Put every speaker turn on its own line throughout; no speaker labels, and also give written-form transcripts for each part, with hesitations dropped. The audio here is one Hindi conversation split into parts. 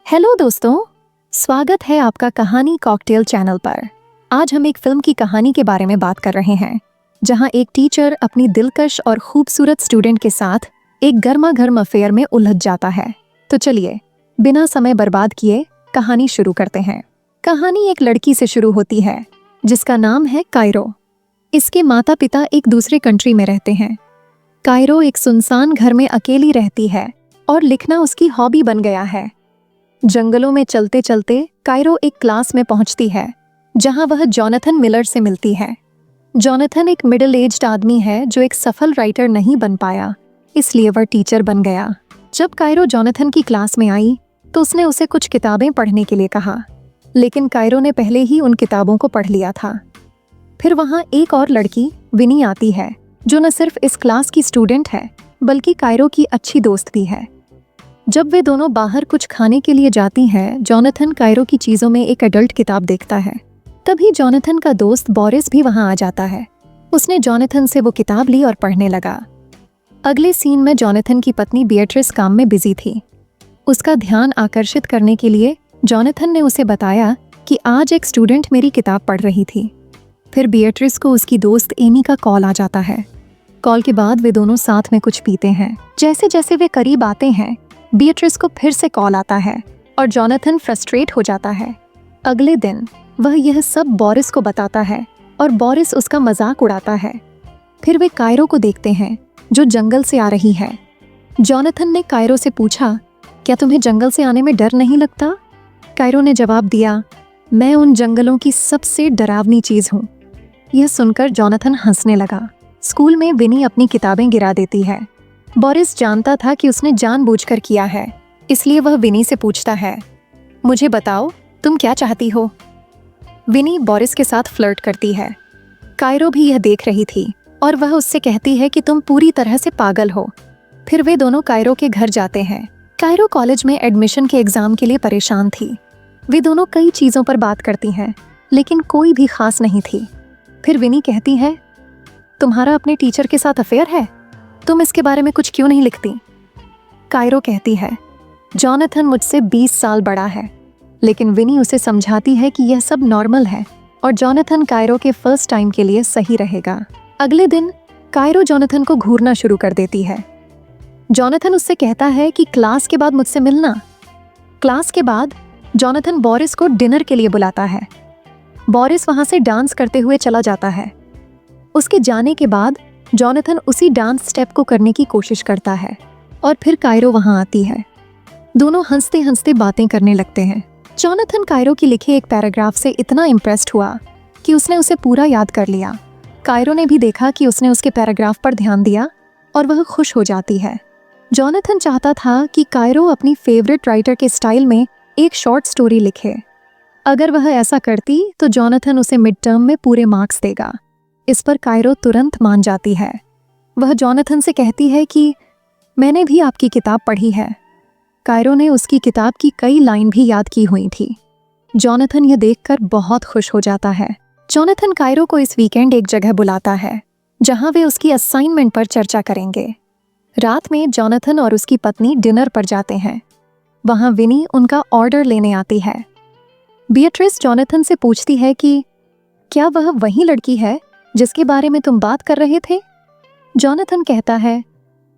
हेलो दोस्तों, स्वागत है आपका कहानी कॉकटेल चैनल पर। आज हम एक फिल्म की कहानी के बारे में बात कर रहे हैं, जहां एक टीचर अपनी दिलकश और खूबसूरत स्टूडेंट के साथ एक गर्मा गर्म अफेयर में उलझ जाता है। तो चलिए, बिना समय बर्बाद किए कहानी शुरू करते हैं। कहानी एक लड़की से शुरू होती है जिसका नाम है कायरो। इसके माता पिता एक दूसरे कंट्री में रहते हैं। कायरो एक सुनसान घर में अकेली रहती है और लिखना उसकी हॉबी बन गया है। जंगलों में चलते चलते कायरो एक क्लास में पहुंचती है जहां वह जॉनथन मिलर से मिलती है। जॉनथन एक मिडिल एज्ड आदमी है जो एक सफल राइटर नहीं बन पाया, इसलिए वह टीचर बन गया। जब कायरो जॉनथन की क्लास में आई तो उसने उसे कुछ किताबें पढ़ने के लिए कहा, लेकिन कायरो ने पहले ही उन किताबों को पढ़ लिया था। फिर वहां एक और लड़की विनी आती है जो न सिर्फ इस क्लास की स्टूडेंट है बल्कि कायरो की अच्छी दोस्त भी है। जब वे दोनों बाहर कुछ खाने के लिए जाती हैं, जॉनथन कायरो की चीज़ों में एक एडल्ट किताब देखता है। तभी जॉनथन का दोस्त बोरिस भी वहां आ जाता है। उसने जॉनथन से वो किताब ली और पढ़ने लगा। अगले सीन में जॉनथन की पत्नी बिएट्रिस काम में बिजी थी। उसका ध्यान आकर्षित करने के लिए जॉनथन ने उसे बताया कि आज एक स्टूडेंट मेरी किताब पढ़ रही थी। फिर बिएट्रिस को उसकी दोस्त एमी का कॉल आ जाता है। कॉल के बाद वे दोनों साथ में कुछ पीते हैं। जैसे जैसे वे करीब आते हैं, बिएट्रिस को फिर से कॉल आता है और जॉनथन फ्रस्ट्रेट हो जाता है। अगले दिन वह यह सब बोरिस को बताता है और बोरिस उसका मजाक उड़ाता है। फिर वे कायरो को देखते हैं जो जंगल से आ रही है। जॉनथन ने कायरो से पूछा, क्या तुम्हें जंगल से आने में डर नहीं लगता? कायरो ने जवाब दिया, मैं उन जंगलों की सबसे डरावनी चीज़ हूँ। यह सुनकर जॉनथन हंसने लगा। स्कूल में विनी अपनी किताबें गिरा देती है। बोरिस जानता था कि उसने जानबूझकर किया है, इसलिए वह विनी से पूछता है, मुझे बताओ तुम क्या चाहती हो? विनी बोरिस के साथ फ्लर्ट करती है। कायरो भी यह देख रही थी और वह उससे कहती है कि तुम पूरी तरह से पागल हो। फिर वे दोनों कायरो के घर जाते हैं। कायरो कॉलेज में एडमिशन के एग्जाम के लिए परेशान थी। वे दोनों कई चीज़ों पर बात करती हैं, लेकिन कोई भी खास नहीं थी। फिर विनी कहती है, तुम्हारा अपने टीचर के साथ अफेयर है, तुम इसके बारे में कुछ क्यों नहीं लिखती? कायरो कहती है, जॉनथन मुझसे 20 साल बड़ा है, लेकिन विनी उसे समझाती है कि यह सब नॉर्मल है और जॉनथन कायरो के फर्स्ट टाइम के लिए सही रहेगा। अगले दिन कायरो जॉनथन को घूरना शुरू कर देती है। जॉनथन उससे कहता है कि क्लास के बाद मुझसे मिलना। क्लास के बाद जॉनथन बोरिस को डिनर के लिए बुलाता है। बोरिस वहां से डांस करते हुए चला जाता है। उसके जाने के बाद जॉनथन उसी डांस स्टेप को करने की कोशिश करता है और फिर कायरो वहां आती है। दोनों हंसते हंसते बातें करने लगते हैं। जॉनथन कायरो की लिखे एक पैराग्राफ से इतना इम्प्रेस्ड हुआ कि उसने उसे पूरा याद कर लिया। कायरो ने भी देखा कि उसने उसके पैराग्राफ पर ध्यान दिया और वह खुश हो जाती है। जॉनथन चाहता था कि कायरो अपनी फेवरेट राइटर के स्टाइल में एक शॉर्ट स्टोरी लिखे। अगर वह ऐसा करती तो जॉनथन उसे मिड टर्म में पूरे मार्क्स देगा। इस पर कायरो तुरंत मान जाती है। वह जॉनथन से कहती है कि मैंने भी आपकी किताब पढ़ी है। कायरो ने उसकी किताब की कई लाइन भी याद की हुई थी। जॉनथन यह देखकर बहुत खुश हो जाता है। जॉनथन कायरो को इस वीकेंड एक जगह बुलाता है जहां वे उसकी असाइनमेंट पर चर्चा करेंगे। रात में जॉनथन और उसकी पत्नी डिनर पर जाते हैं। वहां विनी उनका ऑर्डर लेने आती है। बिएट्रिस जॉनथन से पूछती है कि क्या वह वही लड़की है जिसके बारे में तुम बात कर रहे थे? जॉनथन कहता है,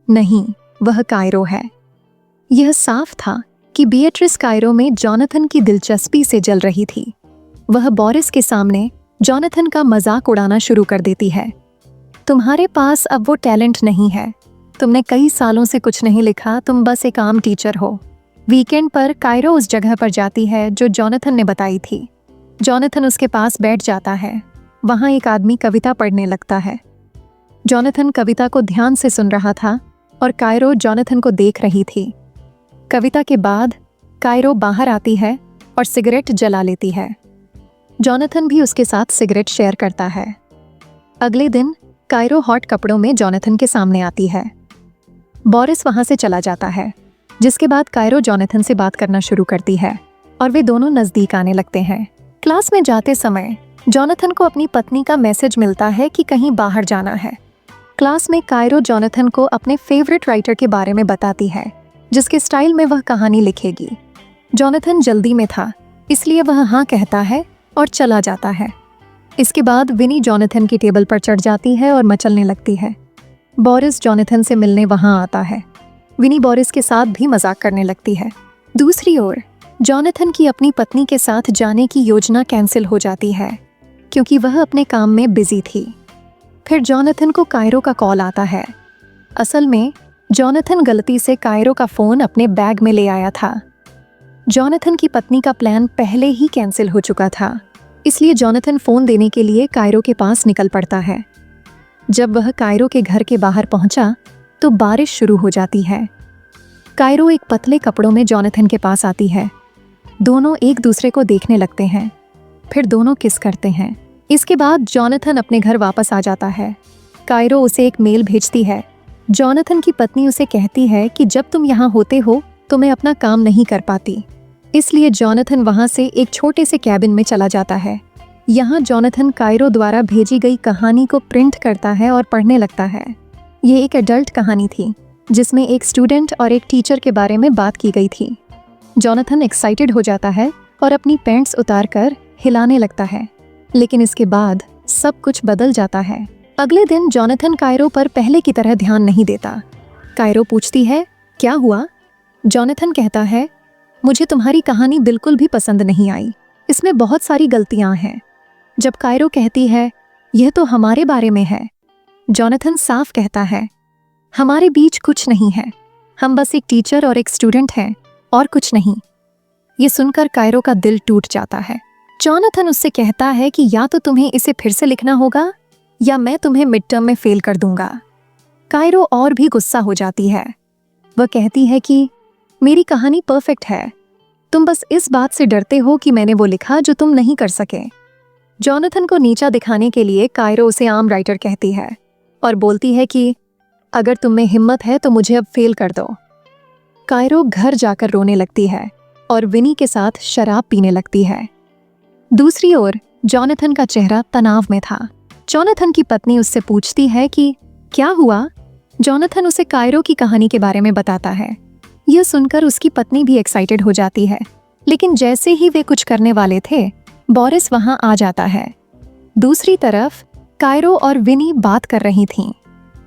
नहीं, वह कायरो है। यह साफ था कि बिएट्रिस कायरो में जॉनथन की दिलचस्पी से जल रही थी। वह बोरिस के सामने जॉनथन का मजाक उड़ाना शुरू कर देती है। तुम्हारे पास अब वो टैलेंट नहीं है, तुमने कई सालों से कुछ नहीं लिखा, तुम बस एक आम टीचर हो। वीकेंड पर कायरो उस जगह पर जाती है जो जॉनथन ने बताई थी। जॉनथन उसके पास बैठ जाता है। वहां एक आदमी कविता पढ़ने लगता है। जॉनथन कविता को ध्यान से सुन रहा था और कायरो जॉनथन को देख रही थी। कविता के बाद कायरो बाहर आती है और सिगरेट जला लेती है। जॉनथन भी उसके साथ सिगरेट शेयर करता है। अगले दिन कायरो हॉट कपड़ों में जॉनथन के सामने आती है। बोरिस वहां से चला जाता है, जिसके बाद कायरो जॉनथन से बात करना शुरू करती है और वे दोनों नजदीक आने लगते हैं। क्लास में जाते समय जॉनथन को अपनी पत्नी का मैसेज मिलता है कि कहीं बाहर जाना है। क्लास में कायरो जॉनथन को अपने फेवरेट राइटर के बारे में बताती है, जिसके स्टाइल में वह कहानी लिखेगी। जॉनथन जल्दी में था, इसलिए वह हाँ कहता है और चला जाता है। इसके बाद विनी जॉनथन की टेबल पर चढ़ जाती है और मचलने लगती है। बोरिस जॉनथन से मिलने वहां आता है। विनी बोरिस के साथ भी मजाक करने लगती है। दूसरी ओर जॉनथन की अपनी पत्नी के साथ जाने की योजना कैंसिल हो जाती है क्योंकि वह अपने काम में बिजी थी। फिर जॉनथन को कायरो का कॉल आता है। असल में जॉनथन गलती से कायरो का फोन अपने बैग में ले आया था। जॉनथन की पत्नी का प्लान पहले ही कैंसिल हो चुका था, इसलिए जॉनथन फोन देने के लिए कायरो के पास निकल पड़ता है। जब वह कायरो के घर के बाहर पहुंचा तो बारिश शुरू हो जाती है। कायरो एक पतले कपड़ों में जॉनथन के पास आती है। दोनों एक दूसरे को देखने लगते हैं, फिर दोनों किस करते हैं। इसके बाद जॉनथन अपने घर वापस आ जाता है। कायरो उसे एक मेल भेजती है। जॉनथन की पत्नी उसे कहती है कि जब तुम यहाँ होते हो तो मैं अपना काम नहीं कर पाती, इसलिए जॉनथन वहाँ से एक छोटे से कैबिन में चला जाता है। यहाँ जॉनथन कायरो द्वारा भेजी गई कहानी को प्रिंट करता है और पढ़ने लगता है। ये एक एडल्ट कहानी थी जिसमें एक स्टूडेंट और एक टीचर के बारे में बात की गई थी। जॉनथन एक्साइटेड हो जाता है और अपनी पैंट्स उतारकर हिलाने लगता है, लेकिन इसके बाद सब कुछ बदल जाता है। अगले दिन जॉनथन कायरो पर पहले की तरह ध्यान नहीं देता। कायरो पूछती है, क्या हुआ? जॉनथन कहता है, मुझे तुम्हारी कहानी बिल्कुल भी पसंद नहीं आई, इसमें बहुत सारी गलतियां हैं। जब कायरो कहती है, यह तो हमारे बारे में है, जॉनथन साफ कहता है, हमारे बीच कुछ नहीं है, हम बस एक टीचर और एक स्टूडेंट हैं और कुछ नहीं। ये सुनकर कायरो का दिल टूट जाता है। जॉनथन उससे कहता है कि या तो तुम्हें इसे फिर से लिखना होगा या मैं तुम्हें मिड टर्म में फेल कर दूंगा। कायरो और भी गुस्सा हो जाती है। वह कहती है कि मेरी कहानी परफेक्ट है, तुम बस इस बात से डरते हो कि मैंने वो लिखा जो तुम नहीं कर सके। जॉनथन को नीचा दिखाने के लिए कायरो उसे आम राइटर कहती है और बोलती है कि अगर तुम में हिम्मत है तो मुझे अब फेल कर दो। कायरो घर जाकर रोने लगती है और विनी के साथ शराब पीने लगती है। दूसरी ओर जॉनथन का चेहरा तनाव में था। जॉनथन की पत्नी उससे पूछती है कि क्या हुआ? जॉनथन उसे कायरो की कहानी के बारे में बताता है। यह सुनकर उसकी पत्नी भी एक्साइटेड हो जाती है, लेकिन जैसे ही वे कुछ करने वाले थे, बोरिस वहां आ जाता है। दूसरी तरफ कायरो और विनी बात कर रही थीं।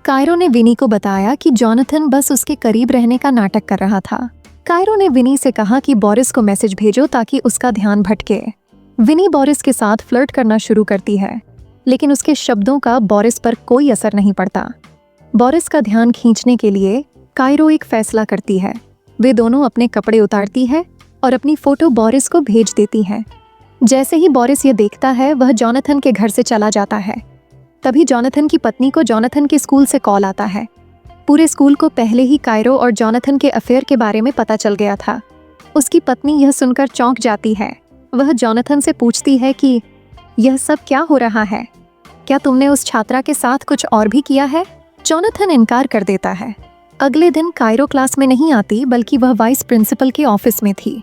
कायरो ने विनी को बताया कि जॉनथन बस उसके करीब रहने का नाटक कर रहा था। कायरो ने विनी से कहा कि बोरिस को मैसेज भेजो ताकि उसका ध्यान भटके। विनी बोरिस के साथ फ्लर्ट करना शुरू करती है, लेकिन उसके शब्दों का बोरिस पर कोई असर नहीं पड़ता। बोरिस का ध्यान खींचने के लिए कायरो एक फैसला करती है। वे दोनों अपने कपड़े उतारती है और अपनी फोटो बोरिस को भेज देती है। जैसे ही बोरिस ये देखता है, वह जॉनथन के घर से चला जाता है। तभी जॉनथन की पत्नी को जॉनथन के स्कूल से कॉल आता है। पूरे स्कूल को पहले ही कायरो और जॉनथन के अफेयर के बारे में पता चल गया था। उसकी पत्नी यह सुनकर चौंक जाती है। वह जॉनथन से पूछती है कि यह सब क्या हो रहा है? क्या तुमने उस छात्रा के साथ कुछ और भी किया है? जॉनथन इनकार कर देता है। अगले दिन कायरो क्लास में नहीं आती, बल्कि वह वाइस प्रिंसिपल के ऑफिस में थी।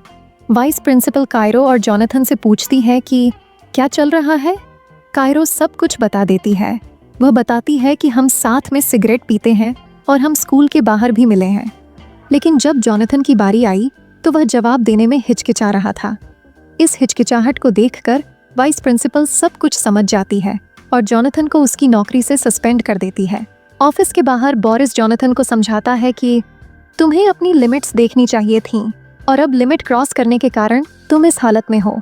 वाइस प्रिंसिपल कायरो और जॉनथन से पूछती है कि क्या चल रहा है। कायरो सब कुछ बता देती है। वह बताती है कि हम साथ में सिगरेट पीते हैं और हम स्कूल के बाहर भी मिले हैं। लेकिन जब जॉनथन की बारी आई तो वह जवाब देने में हिचकिचा रहा था। इस हिचकिचाहट को देखकर वाइस प्रिंसिपल सब कुछ समझ जाती है और जॉनथन को उसकी नौकरी से सस्पेंड कर देती है। ऑफिस के बाहर बोरिस जॉनथन को समझाता है कि तुम्हें अपनी लिमिट्स देखनी चाहिए थीं और अब लिमिट क्रॉस करने के कारण तुम इस हालत में हो।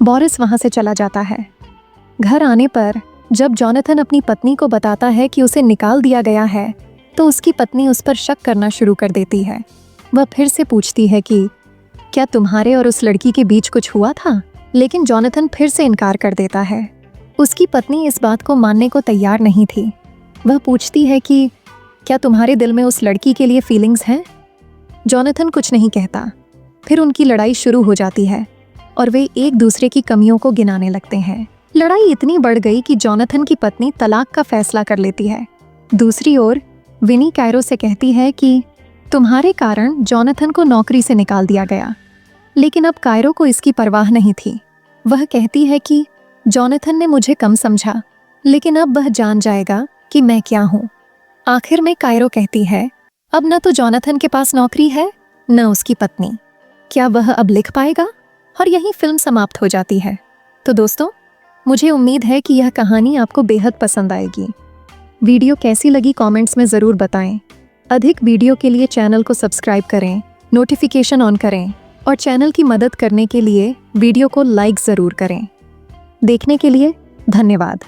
बोरिस वहां से चला जाता है। घर आने पर जब जॉनथन अपनी पत्नी को बताता है कि उसे निकाल दिया गया है, तो उसकी पत्नी उस पर शक करना शुरू कर देती है। वह फिर से पूछती है कि क्या तुम्हारे और उस लड़की के बीच कुछ हुआ था? लेकिन जॉनथन फिर से इनकार कर देता है। उसकी पत्नी इस बात को मानने को तैयार नहीं थी। वह पूछती है कि क्या तुम्हारे दिल में उस लड़की के लिए फीलिंग्स हैं? जॉनथन कुछ नहीं कहता। फिर उनकी लड़ाई शुरू हो जाती है और वे एक दूसरे की कमियों को गिनाने लगते हैं। लड़ाई इतनी बढ़ गई कि जॉनथन की पत्नी तलाक का फैसला कर लेती है। दूसरी ओर विनी कायरो से कहती है कि तुम्हारे कारण जॉनथन को नौकरी से निकाल दिया गया। लेकिन अब कायरो को इसकी परवाह नहीं थी। वह कहती है कि जॉनथन ने मुझे कम समझा, लेकिन अब वह जान जाएगा कि मैं क्या हूँ। आखिर में कायरो कहती है, अब न तो जॉनथन के पास नौकरी है, न उसकी पत्नी। क्या वह अब लिख पाएगा? और यहीं फिल्म समाप्त हो जाती है। तो दोस्तों, मुझे उम्मीद है कि यह कहानी आपको बेहद पसंद आएगी। वीडियो कैसी लगी कमेंट्स में ज़रूर बताएं। अधिक वीडियो के लिए चैनल को सब्सक्राइब करें, नोटिफिकेशन ऑन करें और चैनल की मदद करने के लिए वीडियो को लाइक ज़रूर करें। देखने के लिए धन्यवाद।